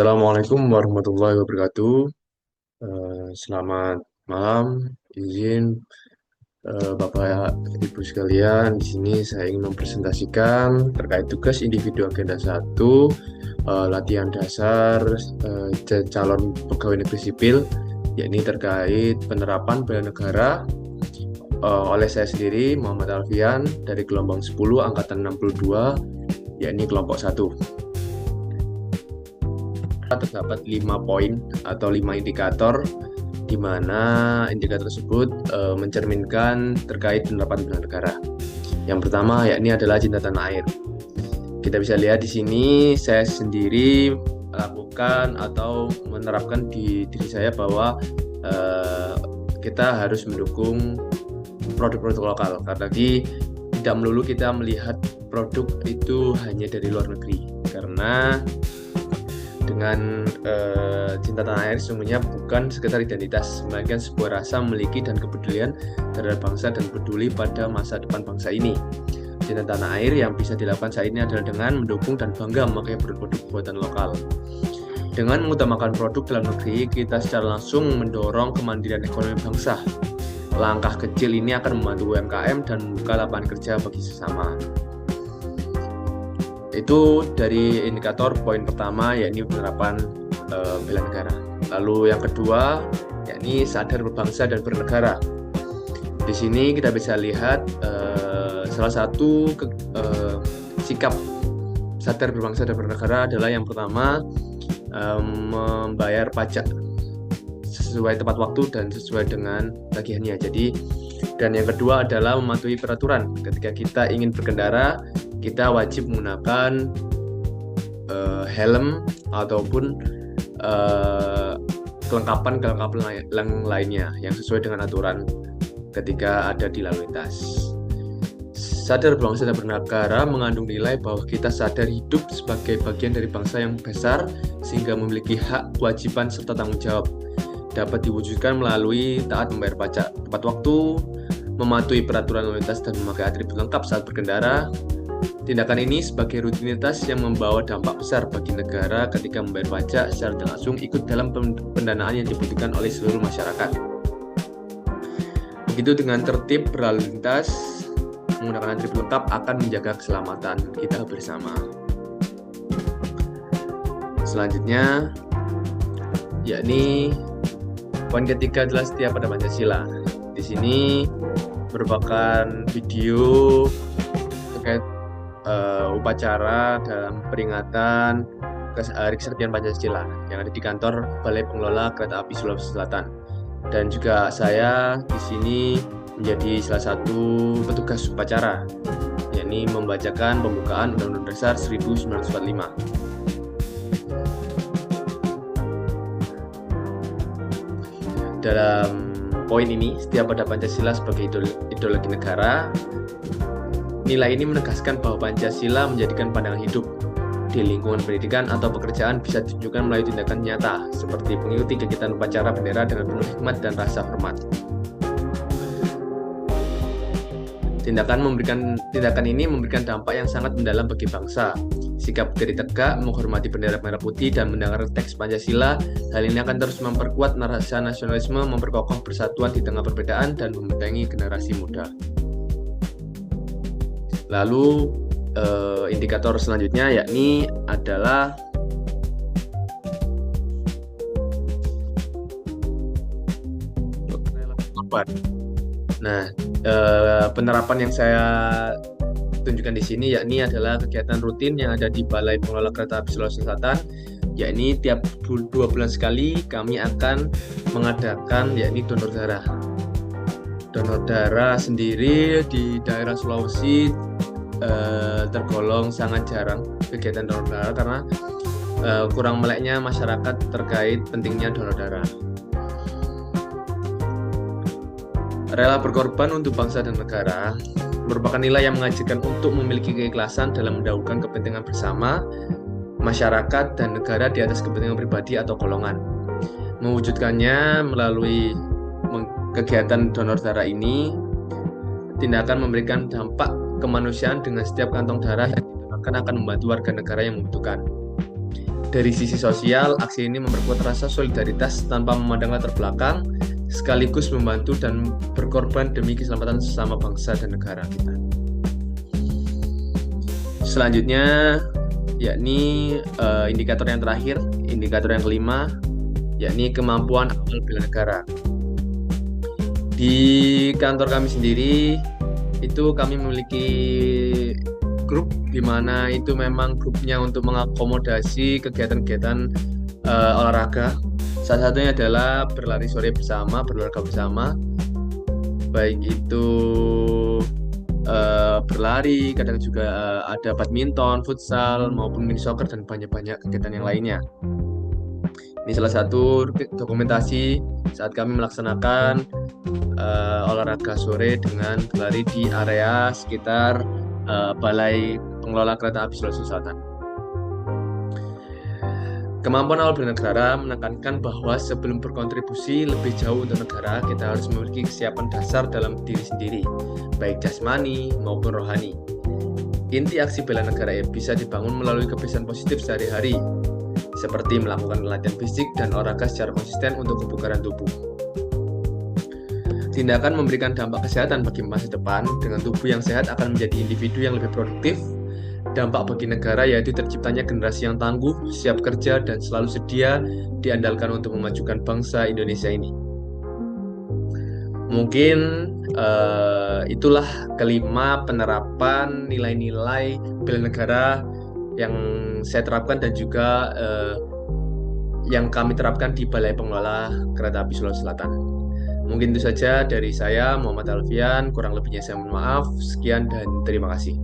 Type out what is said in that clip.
Assalamualaikum warahmatullahi wabarakatuh. Selamat malam. Izin Bapak Ibu sekalian, di sini saya ingin mempresentasikan terkait tugas individu agenda 1, latihan dasar calon pegawai negeri sipil, yakni terkait penerapan bela negara oleh saya sendiri, Muhammad Alfian, dari gelombang 10 angkatan 62, yakni kelompok 1. Terdapat 5 poin atau 5 indikator di mana indikator tersebut mencerminkan terkait penerapan bela negara. Yang pertama yakni adalah cinta tanah air. Kita bisa lihat di sini saya sendiri melakukan atau menerapkan di diri saya bahwa kita harus mendukung produk-produk lokal, karena tidak melulu kita melihat produk itu hanya dari luar negeri, karena dengan cinta tanah air sesungguhnya bukan sekedar identitas, melainkan sebuah rasa memiliki dan kepedulian terhadap bangsa dan peduli pada masa depan bangsa ini. Cinta tanah air yang bisa dilakukan saat ini adalah dengan mendukung dan bangga memakai produk-produk buatan lokal. Dengan mengutamakan produk dalam negeri, kita secara langsung mendorong kemandirian ekonomi bangsa. Langkah kecil ini akan membantu UMKM dan membuka lapangan kerja bagi sesama. Itu dari indikator poin pertama, yakni penerapan bela negara. Lalu yang kedua, yakni sadar berbangsa dan bernegara. Di sini kita bisa lihat salah satu sikap sadar berbangsa dan bernegara adalah yang pertama, membayar pajak sesuai tepat waktu dan sesuai dengan tagihannya. Dan yang kedua adalah mematuhi peraturan. Ketika kita ingin berkendara, kita wajib menggunakan helm ataupun kelengkapan lainnya yang sesuai dengan aturan ketika ada di lalu lintas. Sadar berbangsa dan bernegara mengandung nilai bahwa kita sadar hidup sebagai bagian dari bangsa yang besar, sehingga memiliki hak, kewajiban, serta tanggung jawab. Dapat diwujudkan melalui taat membayar pajak tepat waktu, mematuhi peraturan lalu lintas, dan memakai atribut lengkap saat berkendara. Tindakan ini sebagai rutinitas yang membawa dampak besar bagi negara ketika membayar pajak secara tidak langsung ikut dalam pendanaan yang dibutuhkan oleh seluruh masyarakat. Begitu dengan tertib berlalu lintas, menggunakan atribut lengkap akan menjaga keselamatan kita bersama. Selanjutnya, yakni poin ketiga adalah setia pada Pancasila. Di sini merupakan video terkait upacara dalam peringatan Hari Kesaktian Pancasila yang ada di kantor Balai Pengelola Kereta Api Sulawesi Selatan. Dan juga saya di sini menjadi salah satu petugas upacara, yakni membacakan pembukaan Undang-Undang Dasar 1945. Dalam poin ini, setia pada Pancasila sebagai ideologi negara, nilai ini menegaskan bahwa Pancasila menjadikan pandangan hidup di lingkungan pendidikan atau pekerjaan bisa ditunjukkan melalui tindakan nyata, seperti mengikuti kegiatan upacara bendera dengan penuh hikmat dan rasa hormat. Tindakan ini memberikan dampak yang sangat mendalam bagi bangsa. Sikap berdiri tegak, menghormati bendera merah putih, dan mendengar teks Pancasila, hal ini akan terus memperkuat rasa nasionalisme, memperkokoh persatuan di tengah perbedaan, dan membentengi generasi muda. Lalu indikator selanjutnya yakni adalah korban. Nah, penerapan yang saya tunjukkan di sini yakni adalah kegiatan rutin yang ada di Balai Pengelola Kereta Api Sulawesi Selatan, yakni tiap 2 bulan sekali kami akan mengadakan yakni donor darah. Donor darah sendiri di daerah Sulawesi tergolong sangat jarang kegiatan donor darah karena kurang meleknya masyarakat terkait pentingnya donor darah. Rela berkorban untuk bangsa dan negara merupakan nilai yang mengajarkan untuk memiliki keikhlasan dalam mendahulukan kepentingan bersama, masyarakat, dan negara di atas kepentingan pribadi atau golongan. Mewujudkannya melalui kegiatan donor darah ini, tindakan memberikan dampak kemanusiaan dengan setiap kantong darah yang didonorkan akan membantu warga negara yang membutuhkan. Dari sisi sosial, aksi ini memperkuat rasa solidaritas tanpa memandang latar belakang, sekaligus membantu dan berkorban demi keselamatan sesama bangsa dan negara kita. Selanjutnya, yakni indikator yang terakhir, indikator yang kelima, yakni kemampuan awal bela negara. Di kantor kami sendiri, itu kami memiliki grup di mana itu memang grupnya untuk mengakomodasi kegiatan-kegiatan olahraga. Salah satunya adalah berlari sore bersama, berolahraga bersama, baik itu berlari, kadang juga ada badminton, futsal, maupun mini soccer dan banyak-banyak kegiatan yang lainnya. Ini salah satu dokumentasi saat kami melaksanakan olahraga sore dengan berlari di area sekitar Balai Pengelola Kereta Api Sulawesi Selatan. Kemampuan awal bernegara menekankan bahwa sebelum berkontribusi lebih jauh untuk negara, kita harus memiliki kesiapan dasar dalam diri sendiri, baik jasmani maupun rohani. Inti aksi bela negara bisa dibangun melalui kebiasaan positif sehari-hari, seperti melakukan latihan fisik dan olahraga secara konsisten untuk kebugaran tubuh. Tindakan memberikan dampak kesehatan bagi masa depan. Dengan tubuh yang sehat akan menjadi individu yang lebih produktif. Dampak bagi negara yaitu terciptanya generasi yang tangguh, siap kerja, dan selalu sedia diandalkan untuk memajukan bangsa Indonesia ini. Mungkin itulah kelima penerapan nilai-nilai bela negara yang saya terapkan dan juga yang kami terapkan di Balai Pengelola Kereta Api Sulawesi Selatan. Mungkin itu saja dari saya, Muhammad Alfian. Kurang lebihnya saya mohon maaf. Sekian dan terima kasih.